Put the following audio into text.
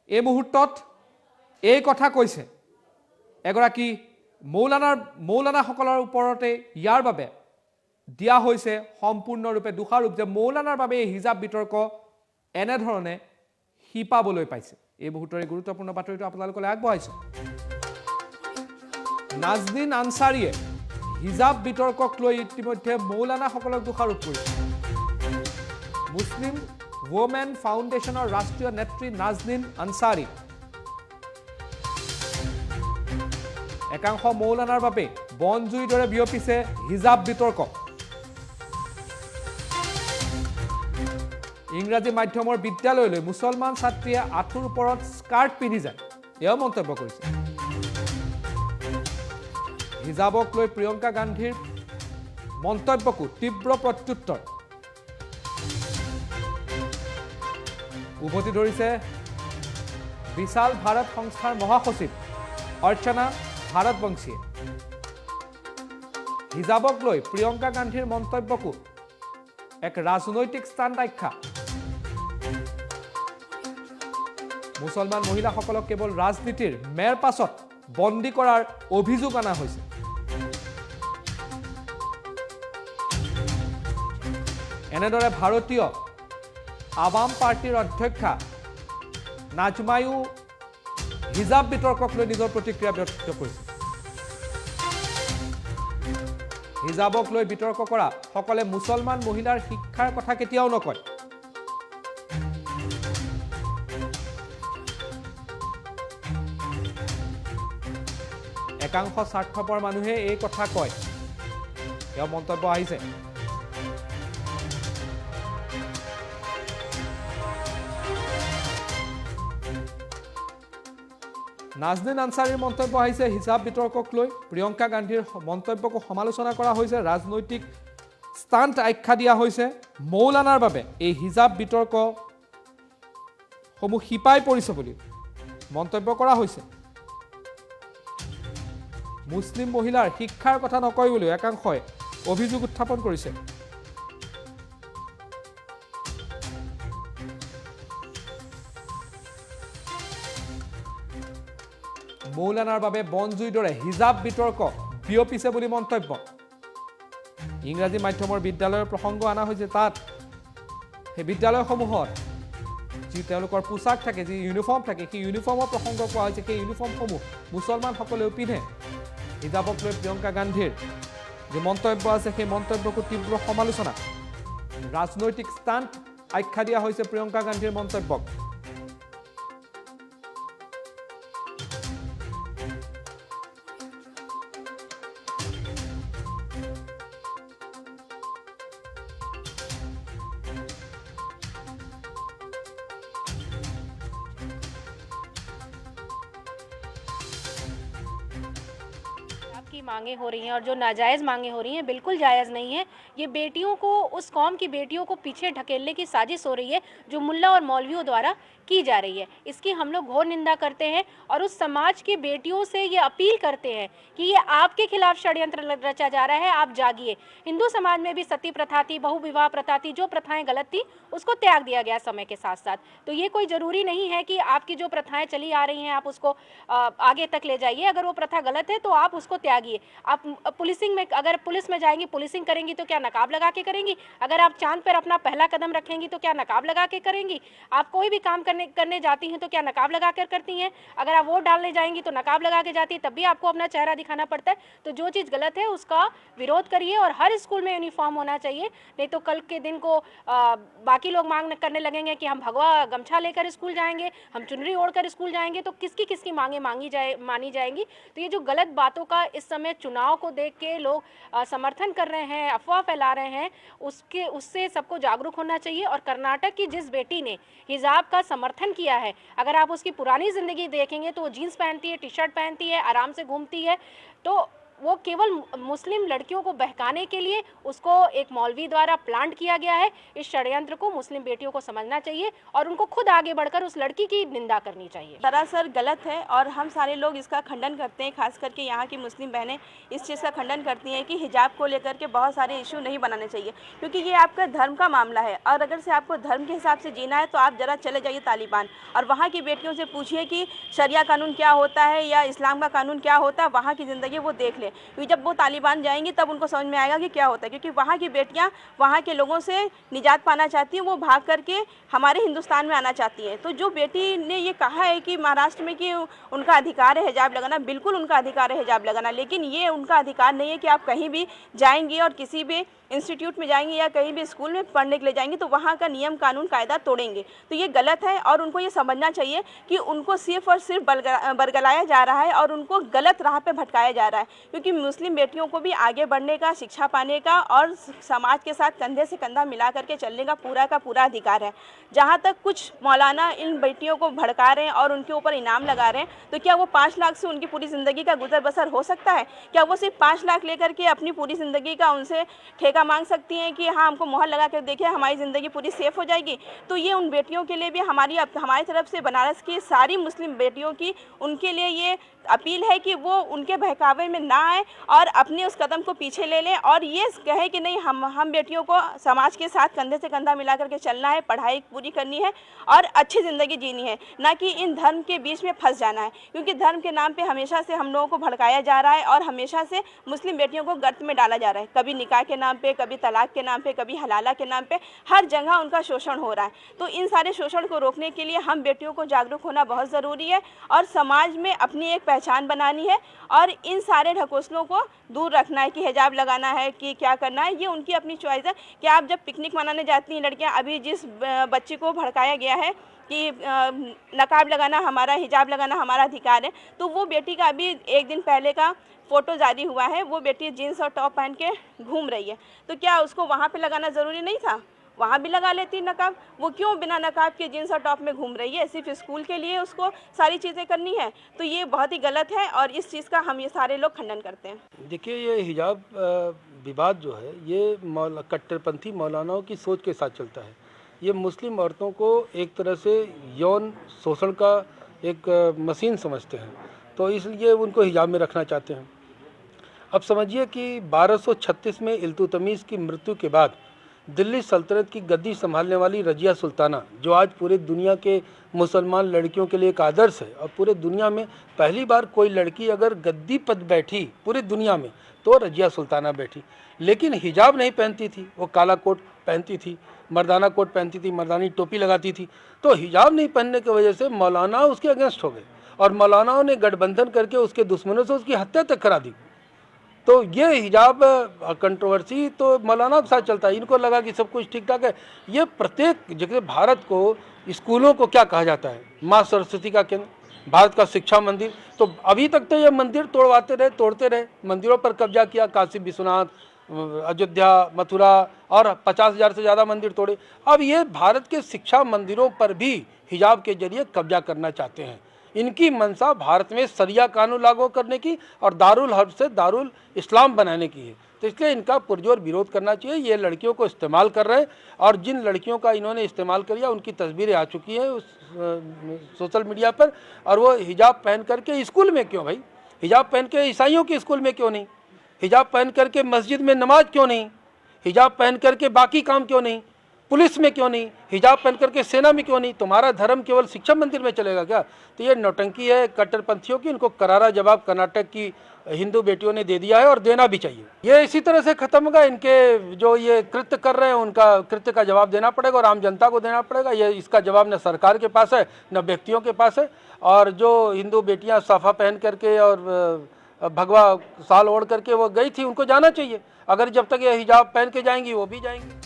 এই মুহূৰ্তত এই কথা কৈছে এগৰাকী মৌলানাসকলৰ ওপৰতে ইয়াৰ বাবে দিয়া হৈছে সম্পূৰ্ণৰূপে দোষাৰোপ যে মৌলানাৰ বাবে এই হিজাব বিতৰ্ক এনেধৰণে শিপাবলৈ পাইছে। এই মুহূৰ্তৰ গুৰুত্বপূৰ্ণ বাতৰিটো আপোনালোকলৈ আগবঢ়াইছো। নাজনীন আনসাৰীয়ে হিজাব বিতৰ্কক লৈ ইতিমধ্যে মৌলানাসকলক দোষাৰোপ কৰিছে। মুছলিম ওমেন ফাউণ্ডেশ্যনৰ ৰাষ্ট্ৰীয় নেত্ৰী নাজনীন আনসাৰী একাংশ মৌলানাৰ বাবে বনজুইৰ দৰে বিয়পিছে হিজাব বিতৰ্ক। ইংৰাজী মাধ্যমৰ বিদ্যালয়লৈ মুছলমান ছাত্ৰীয়ে আঁঠুৰ ওপৰত স্কাৰ্ট পিন্ধি যায়, এয়াও মন্তব্য কৰিছে। হিজাবক লৈ প্ৰিয়ংকা গান্ধীৰ মন্তব্যকো তীব্ৰ প্ৰত্যুত্তৰ। উভতি ধৰিছে বিশাল ভাৰত সংস্থাৰ মহাসচিব অৰ্চনা ভাৰতবংশীয়ে। হিজাবক লৈ প্ৰিয়ংকা গান্ধীৰ মন্তব্যকো এক ৰাজনৈতিক ষ্টাণ্ট আখ্যা। মুছলমান মহিলাসকলক কেৱল ৰাজনীতিৰ মেৰ পাছত বন্দী কৰাৰ অভিযোগ অনা হৈছে। এনেদৰে ভাৰতীয় আৱাম পাৰ্টিৰ অধ্যক্ষা নাজমায়ো হিজাব বিতৰ্কক লৈ নিজৰ প্ৰতিক্ৰিয়া ব্যক্ত কৰিছে। হিজাবক লৈ বিতৰ্ক কৰা সকলে মুছলমান মহিলাৰ শিক্ষাৰ কথা কেতিয়াও নকয়। একাংশ স্বাৰ্থপৰ মানুহে এই কথা কয়, এয়া মন্তব্য আহিছে। নাজনীন আনসাৰীৰ মন্তব্য আহিছে হিজাব বিতৰ্কক লৈ। প্ৰিয়ংকা গান্ধীৰ মন্তব্যকো সমালোচনা কৰা হৈছে, ৰাজনৈতিক ষ্টাণ্ট আখ্যা দিয়া হৈছে। মৌলানাৰ বাবে এই হিজাব বিতৰ্কসমূহ শিপাই পৰিছে বুলি মন্তব্য কৰা হৈছে। মুছলিম মহিলাৰ শিক্ষাৰ কথা নকয় বুলিও একাংশই অভিযোগ উত্থাপন কৰিছে। মৌলানাৰ বাবে বনজুইৰ দৰে হিজাব বিতৰ্ক বিয়পিছে বুলি মন্তব্য। ইংৰাজী মাধ্যমৰ বিদ্যালয়ৰ প্ৰসংগ অনা হৈছে। তাত সেই বিদ্যালয়সমূহত যি তেওঁলোকৰ পোছাক থাকে, যি ইউনিফৰ্ম থাকে, সেই ইউনিফৰ্মৰ প্ৰসংগ কোৱা হৈছে। সেই ইউনিফৰ্মসমূহ মুছলমানসকলেও পিন্ধে। হিজাবক লৈ প্ৰিয়ংকা গান্ধীৰ যি মন্তব্য আছে সেই মন্তব্যকো তীব্ৰ সমালোচনা। ৰাজনৈতিক ষ্টাণ্ট আখ্যা দিয়া হৈছে প্ৰিয়ংকা গান্ধীৰ মন্তব্যক। की मांगे हो रही हैं और जो नाजायज़ मांगे हो रही हैं बिल्कुल जायज़ नहीं है। ये बेटियों को, उस कौम की बेटियों को पीछे ढकेलने की साजिश हो रही है जो मुल्ला और मौलवियों द्वारा की जा रही है। इसकी हम लोग घोर निंदा करते हैं और उस समाज की बेटियों से ये अपील करते हैं कि ये आपके खिलाफ षड्यंत्र रचा जा रहा है, आप जागिए। हिंदू समाज में भी सती प्रथा थी, बहुविवाह प्रथा थी, जो प्रथाएं गलत थी उसको त्याग दिया गया समय के साथ साथ। तो ये कोई ज़रूरी नहीं है कि आपकी जो प्रथाएं चली आ रही हैं आप उसको आगे तक ले जाइए। अगर वो प्रथा गलत है तो आप उसको त्यागिए। आप पुलिसिंग में, अगर पुलिस में जाएंगी, पुलिसिंग करेंगी तो क्या नकाब लगा के करेंगी? अगर आप चांद पर अपना पहला कदम रखेंगी तो क्या नकाब लगा के करेंगी? आप कोई भी काम करने जाती हैं तो क्या नकाब लगा कर करती हैं? अगर आप वोट डालने जाएंगी तो नकाब लगा के जाती है, तब भी आपको अपना चेहरा दिखाना पड़ता है। तो जो चीज़ गलत है उसका विरोध करिए और हर स्कूल में यूनिफॉर्म होना चाहिए। नहीं तो कल के दिन को बाकी लोग मांग करने लगेंगे कि हम भगवा गमछा लेकर स्कूल जाएंगे, हम चुनरी ओढ़कर स्कूल जाएंगे, तो किसकी मांगे मानी जाएंगी। तो ये जो गलत बातों का इस समय चुनाव को देख के लोग समर्थन कर रहे हैं, अफवाह फैला रहे हैं, उससे सबको जागरूक होना चाहिए। और कर्नाटक की जिस बेटी ने हिजाब का समर्थन किया है, अगर आप उसकी पुरानी ज़िंदगी देखेंगे तो वो जीन्स पहनती है, टी शर्ट पहनती है, आराम से घूमती है। तो वो केवल मुस्लिम लड़कियों को बहकाने के लिए उसको एक मौलवी द्वारा प्लांट किया गया है। इस षड्यंत्र को मुस्लिम बेटियों को समझना चाहिए और उनको खुद आगे बढ़कर उस लड़की की निंदा करनी चाहिए। दरअसल गलत है और हम सारे लोग इसका खंडन करते हैं। खास करके यहाँ की मुस्लिम बहनें इस चीज़ का खंडन करती हैं कि हिजाब को लेकर के बहुत सारे इशू नहीं बनाने चाहिए, क्योंकि ये आपका धर्म का मामला है और अगर से आपको धर्म के हिसाब से जीना है तो आप ज़रा चले जाइए तालिबान और वहाँ की बेटियों से पूछिए कि शरिया कानून क्या होता है या इस्लाम का कानून क्या होता है। वहाँ की ज़िंदगी वो देख ले, क्योंकि जब वो तालिबान जाएंगी तब उनको समझ में आएगा कि क्या होता है। क्योंकि वहाँ की बेटियाँ वहाँ के लोगों से निजात पाना चाहती हैं, वो भाग करके हमारे हिंदुस्तान में आना चाहती हैं। तो जो बेटी ने ये कहा है कि महाराष्ट्र में कि उनका अधिकार है हिजाब लगाना, बिल्कुल उनका अधिकार है हिजाब लगाना, लेकिन ये उनका अधिकार नहीं है कि आप कहीं भी जाएंगी और किसी भी इंस्टीट्यूट में जाएंगी या कहीं भी स्कूल में पढ़ने के लिए जाएंगी तो वहाँ का नियम कानून कायदा तोड़ेंगे। तो ये गलत है और उनको ये समझना चाहिए कि उनको सिर्फ और सिर्फ बरगलाया जा रहा है और उनको गलत राह पे भटकाया जा रहा है। क्योंकि मुस्लिम बेटियों को भी आगे बढ़ने का, शिक्षा पाने का और समाज के साथ कंधे से कंधा मिला करके चलने का पूरा अधिकार है। जहाँ तक कुछ मौलाना इन बेटियों को भड़का रहे हैं और उनके ऊपर इनाम लगा रहे हैं, तो क्या वो 5 लाख से उनकी पूरी ज़िंदगी का गुजर बसर हो सकता है? क्या वो सिर्फ 5 लाख लेकर के अपनी पूरी ज़िंदगी का उनसे ठेका मांग सकती हैं कि हाँ हमको मोहर लगा कर देखिए हमारी ज़िंदगी पूरी सेफ हो जाएगी? तो ये उन बेटियों के लिए भी हमारी तरफ से बनारस की सारी मुस्लिम बेटियों की उनके लिए ये अपील है कि वो उनके बहकावे में ना आए और अपने उस कदम को पीछे ले लें और ये कहे कि नहीं हम बेटियों को समाज के साथ कंधे से कंधा मिला करके चलना है, पढ़ाई पूरी करनी है और अच्छी ज़िंदगी जीनी है, ना कि इन धर्म के बीच में फंस जाना है। क्योंकि धर्म के नाम पे हमेशा से हम लोगों को भड़काया जा रहा है और हमेशा से मुस्लिम बेटियों को गर्त में डाला जा रहा है। कभी निकाह के नाम पे, कभी तलाक के नाम पे, कभी हलाला के नाम पे, हर जगह उनका शोषण हो रहा है। तो इन सारे शोषण को रोकने के लिए हम बेटियों को जागरूक होना बहुत ज़रूरी है और समाज में अपनी एक पहचान बनानी है और इन सारे ढकोसलों को दूर रखना है कि हिजाब लगाना है कि क्या करना है, ये उनकी अपनी चॉइस है। कि आप जब पिकनिक मनाने जाती हैं लड़कियां, अभी जिस बच्ची को भड़काया गया है कि नकाब लगाना हमारा, हिजाब लगाना हमारा अधिकार है, तो वो बेटी का अभी 1 दिन पहले का फ़ोटो जारी हुआ है। वो बेटी जीन्स और टॉप पहन के घूम रही है, तो क्या उसको वहाँ पे लगाना ज़रूरी नहीं था? वहाँ भी लगा लेती नकाब। वो क्यों बिना नकाब के जीन्स और टॉप में घूम रही है? सिर्फ स्कूल के लिए उसको सारी चीज़ें करनी है? तो ये बहुत ही गलत है और इस चीज़ का हम ये सारे लोग खंडन करते हैं। देखिए, ये हिजाब विवाद जो है ये कट्टरपंथी मौलानाओं की सोच के साथ चलता है। ये मुस्लिम औरतों को एक तरह से यौन शोषण का एक मशीन समझते हैं, तो इसलिए उनको हिजाब में रखना चाहते हैं। अब समझिए कि 1236 में इल्तुतमिश की मृत्यु के बाद दिल्ली सल्तनत की गद्दी संभालने वाली रजिया सुल्ताना, जो आज पूरे दुनिया के मुसलमान लड़कियों के लिए एक आदर्श है, और पूरे दुनिया में पहली बार कोई लड़की अगर गद्दी पद बैठी पूरी दुनिया में तो रजिया सुल्ताना बैठी। लेकिन हिजाब नहीं पहनती थी, वो काला कोट पहनती थी, मर्दाना कोट पहनती थी, मर्दानी टोपी लगाती थी। तो हिजाब नहीं पहनने की वजह से मौलाना उसके अगेंस्ट हो गए और मौलानाओं ने गठबंधन करके उसके दुश्मनों से उसकी हत्या तक करा दी। तो ये हिजाब कंट्रोवर्सी तो मौलाना के साथ चलता है। इनको लगा कि सब कुछ ठीक ठाक है। ये प्रत्येक जगह भारत को, स्कूलों को क्या कहा जाता है? माँ सरस्वती का केंद्र, भारत का शिक्षा मंदिर। तो अभी तक तो ये मंदिर तोड़ते रहे, मंदिरों पर कब्जा किया। काशी विश्वनाथ, अयोध्या, मथुरा और 50,000 से ज़्यादा मंदिर तोड़े। अब ये भारत के शिक्षा मंदिरों पर भी हिजाब के जरिए कब्जा करना चाहते हैं। इनकी मंशा भारत में शरिया कानून लागू करने की और दारुल हर्ब से दारुल इस्लाम बनाने की है। तो इसलिए इनका पुरजोर विरोध करना चाहिए। ये लड़कियों को इस्तेमाल कर रहे हैं और जिन लड़कियों का इन्होंने इस्तेमाल किया उनकी तस्वीरें आ चुकी हैं उस सोशल मीडिया पर। और वो हिजाब पहन करके स्कूल में क्यों भाई? हिजाब पहन के ईसाइयों के स्कूल में क्यों नहीं? हिजाब पहन करके मस्जिद में नमाज क्यों नहीं? हिजाब पहन करके बाकी काम क्यों नहीं? पुलिस में क्यों नहीं? हिजाब पहन करके सेना में क्यों नहीं? तुम्हारा धर्म केवल शिक्षा मंदिर में चलेगा क्या? तो ये नौटंकी है कट्टरपंथियों की। इनको करारा जवाब कर्नाटक की हिंदू बेटियों ने दे दिया है और देना भी चाहिए। ये इसी तरह से खत्म होगा। इनके जो ये कृत्य कर रहे हैं उनका कृत्य का जवाब देना पड़ेगा और आम जनता को देना पड़ेगा। ये इसका जवाब न सरकार के पास है न व्यक्तियों के पास है। और जो हिंदू बेटियाँ साफा पहन करके और भगवा साल ओढ़ करके वो गई थी, उनको जाना चाहिए। अगर जब तक ये हिजाब पहन के जाएंगी वो भी जाएंगी।